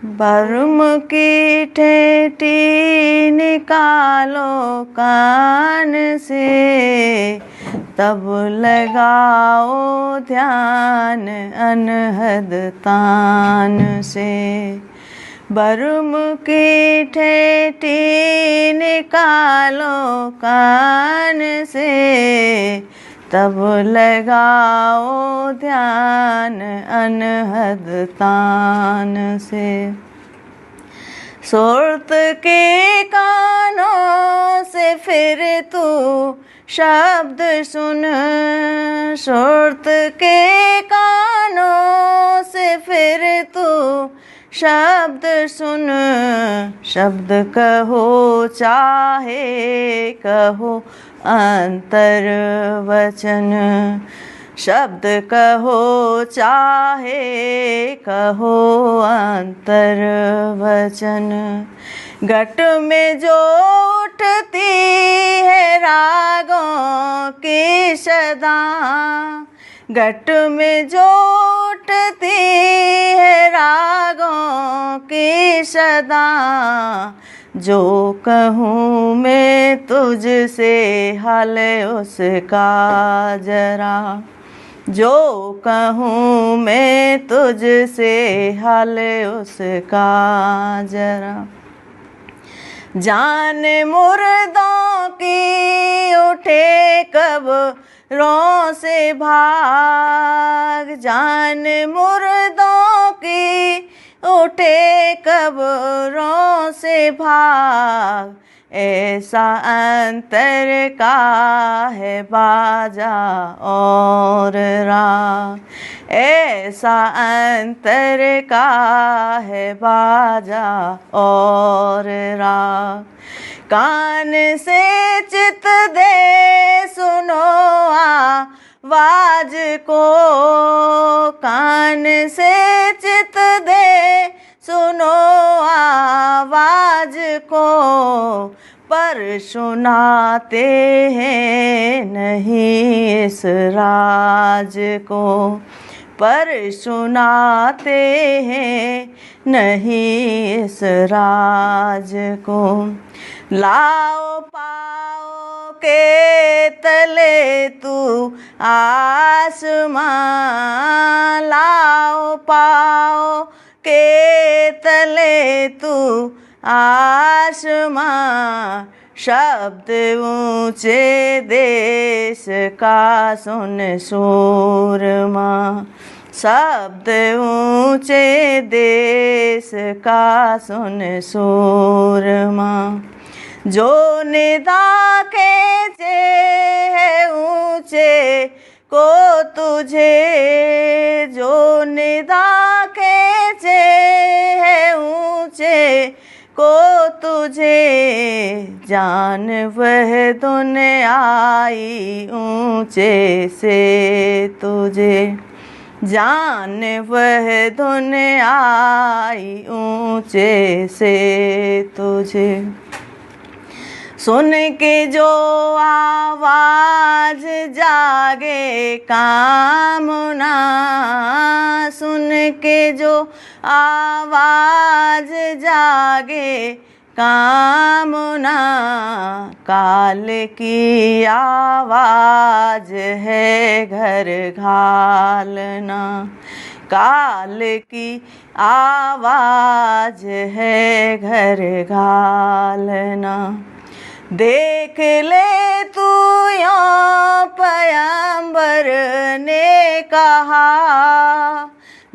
बरम की ठेठी निकालो कान से, तब लगाओ ध्यान अनहद तान से। बरम की ठेठी निकालो कान से, तब लगाओ ध्यान अनहद तान से। सुरत के कानों से फिर तू शब्द सुन, सुरत के कानों से फिर तू शब्द सुन। शब्द कहो चाहे कहो अंतर वचन, शब्द कहो चाहे कहो अंतर वचन। घट में जो उठती है रागों की सदा, घट में जो उठती है रागों की सदा। जो कहूँ मैं तुझसे हाल उसका जरा, जो कहूँ मैं तुझसे हाल उसका जरा। जान मुर्दों की उठे कब्रों से भाग, जान मुर्दों की उठे कब्रों से भाग। ऐसा अंतर का है बाजा और राग, ऐसा अंतर का है बाजा और राग। कान से चित दे सुनो आवाज को, कान से चित दे सुनो आवाज को। पर सुनाते हैं नहीं इस राज को, पर सुनाते हैं नहीं इस राज को। लाओ पाओ के तले तू आसमां, लाओ पाओ के तले तू आसमां। शब्द ऊंचे देश का सुन सूरमा, शब्द ऊंचे देश का सुन सूरमा। जो निदा खींचे है ऊंचे को तुझे, जो निदा खींचे है ऊंचे को तुझे। जान वह धुन आई ऊंचे से तुझे, जान वह धुन आई ऊंचे से तुझे। सुन के जो आवाज जागे कामना, सुन के जो आवाज जागे कामना। काल की आवाज है घर घालना, काल की आवाज है घर घालना। देख ले तू यों पैगंबर ने कहा,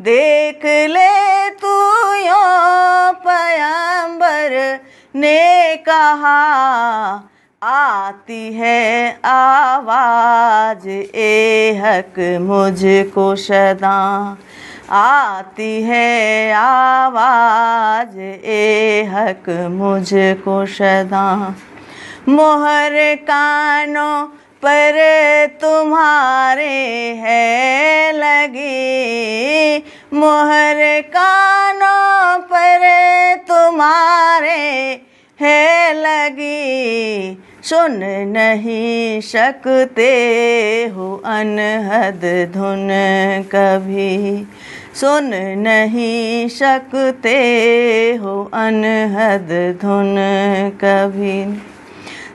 देख ले तू यों पैगंबर ने कहा। आती है आवाज ए हक मुझको सदा, आती है आवाज ए हक मुझको सदा। मोहर कानों पर तुम्हारे है लगी, मोहर कानों पर तुम्हारे है लगी। सुन नहीं सकते हो अनहद धुन कभी, सुन नहीं सकते हो अनहद धुन कभी।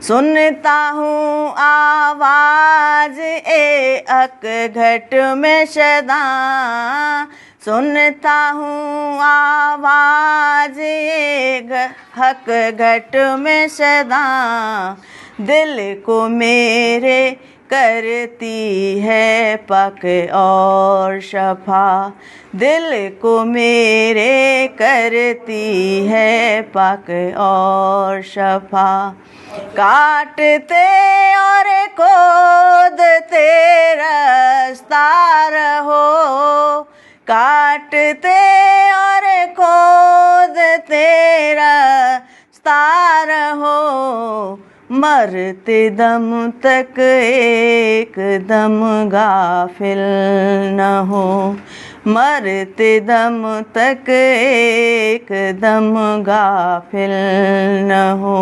सुनता हूँ आवाज एक घट में सदा, सुनता हूँ आवाज हक घट में सदा। दिल को मेरे करती है पक और शफा, दिल को मेरे करती है पक और शफा। काटते और खोदते रास्ता रहो, काटते और खोदते रास्ता रहो। मरते दम तक एक दम गाफिल न हो, मरते दम तक एक दम गाफिल न हो।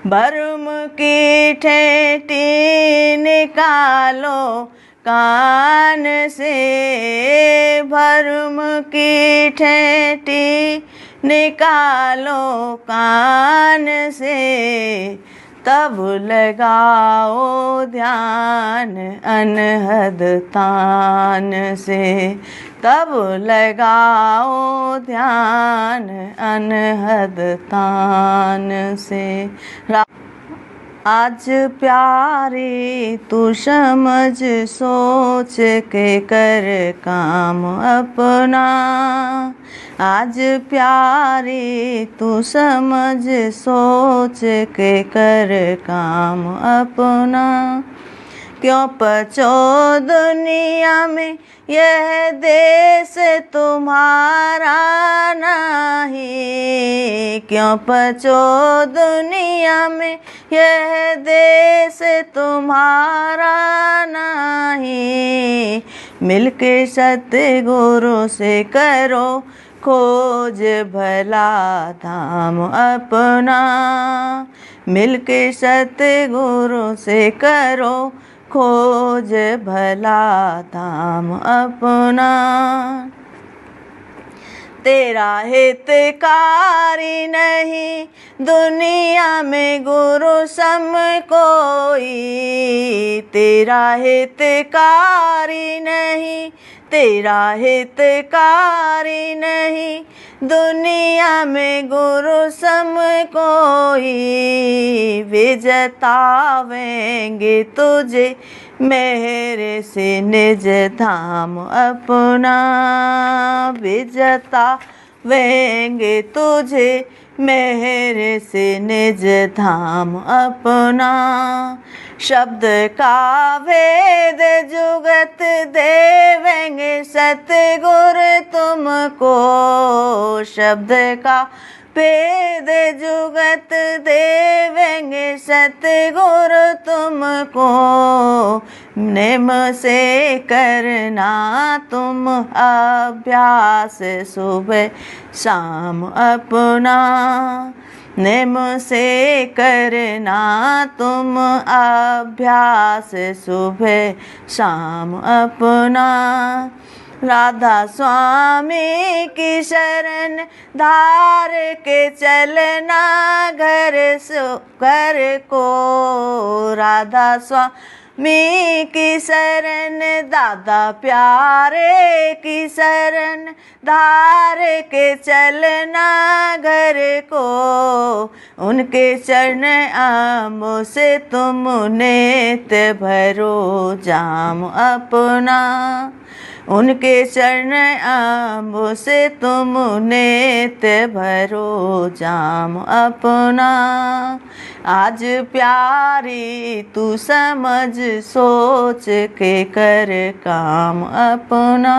भरम की ठेठी निकालो कान से, भरम की ठेठी निकालो कान से। तब लगाओ ध्यान अनहद तान से, तब लगाओ ध्यान अनहद तान से। आज प्यारे तू समझ सोच के कर काम अपना, आज प्यारे तू समझ सोच के कर काम अपना। क्यों पचो दुनिया में यह देश तुम्हारा नहीं, क्यों पचो दुनिया में यह देश तुम्हारा नहीं। मिलके सतगुरु से करो खोज भला धाम अपना, मिलके सतगुरु से करो खोज भला धाम अपना। तेरा हितकारी नहीं दुनिया में गुरु सम कोई, तेरा हितकारी नहीं, तेरा हितकारी नहीं दुनिया में गुरु सम कोई। वे जतावेंगे तुझे मेरे से निज धाम अपना, वे जतावेंगे तुझे मेरे से निज धाम अपना। शब्द का भेद जुगत देवेंगे सतगुरु तुमको, शब्द का भेद जुगत देवेंगे सतगुरु तुमको। नेम से करना तुम अभ्यास सुबह शाम अपना, नेम से करना तुम अभ्यास सुबह शाम अपना। राधा स्वामी की शरण धार के चलना घर को, राधा स्वामी की शरण दादा प्यारे की शरण धार के चलना घर को। उनके चरण आमों से तुम नेत भरो जाम अपना, उनके चरण आमों से तुम नेत भरो जाम अपना। आज प्यारी तू समझ सोच के कर काम अपना,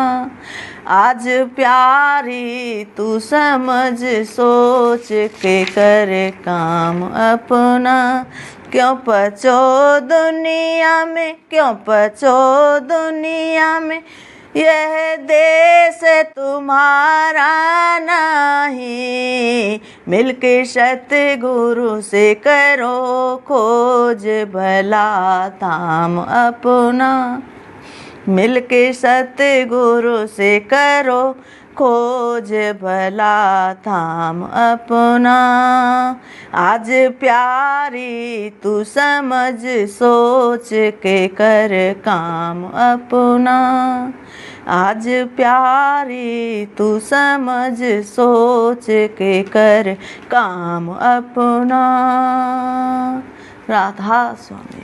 आज प्यारी तू समझ सोच के कर काम अपना। क्यों पचो दुनिया में, क्यों पचो दुनिया में यह देश तुम्हारा नहीं। मिलके सतगुरु से करो खोज भला धाम अपना, मिलके सतगुरु से करो खोज भला धाम अपना। आज प्यारी तू समझ सोच के कर काम अपना। आज प्यारी तू समझ सोच के कर काम अपना। राधा स्वामी।